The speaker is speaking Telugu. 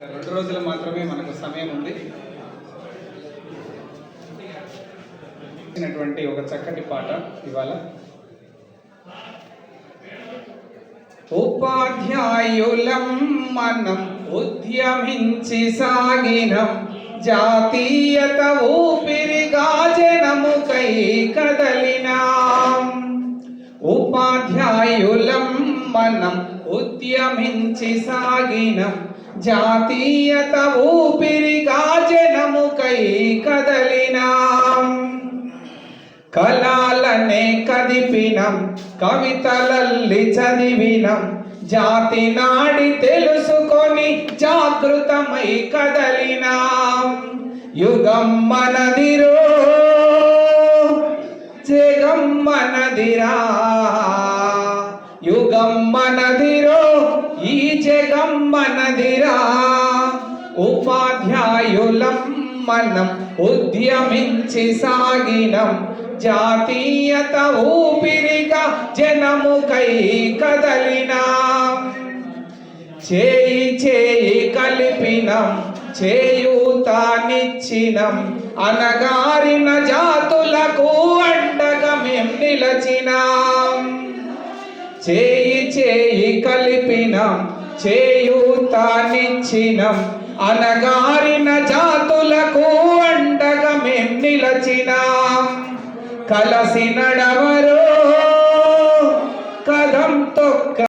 2 రోజులు మాత్రమే మనకు సమయం ఉంది. ఒక చక్కటి పాట ఇవాళ. ఉపాధ్యాయులం మనం ఉద్యమించి సాగినం, జాతీయత ఊపిరిగా జనముకై కదలినాం. ఉపాధ్యాయులం మనం ఉద్యమించి సాగినం, జాతీయత ఊపిరిగా జనముకై కదలినాం. కళాలనే కదిపినం, కవితలల్లి చదివినం, జాతి నాడి తెలుసుకొని జాగృతమై కదలినాం. యుగం మనదిరో, జగం మనదిరా, యుగం మనదిరో, ఈ జగం మనదిరా. ఉపాధ్యాయులం మనం ఉద్యమించి సాగినం, జాతీయత ఊపిరిగా జనముకై కదలినాం. చేయి చేయి కలిపినం, చేయూతానిచ్చినం, అనగారిన జాతులకు అండగా మేం నిలచినాం. చేయి చేయి కలిపినం, చేయూతానిచ్చినం, అనగారిన జాతులకు అండగా మేం నిలచినాం. కలసి నడవరో కదం తొక్క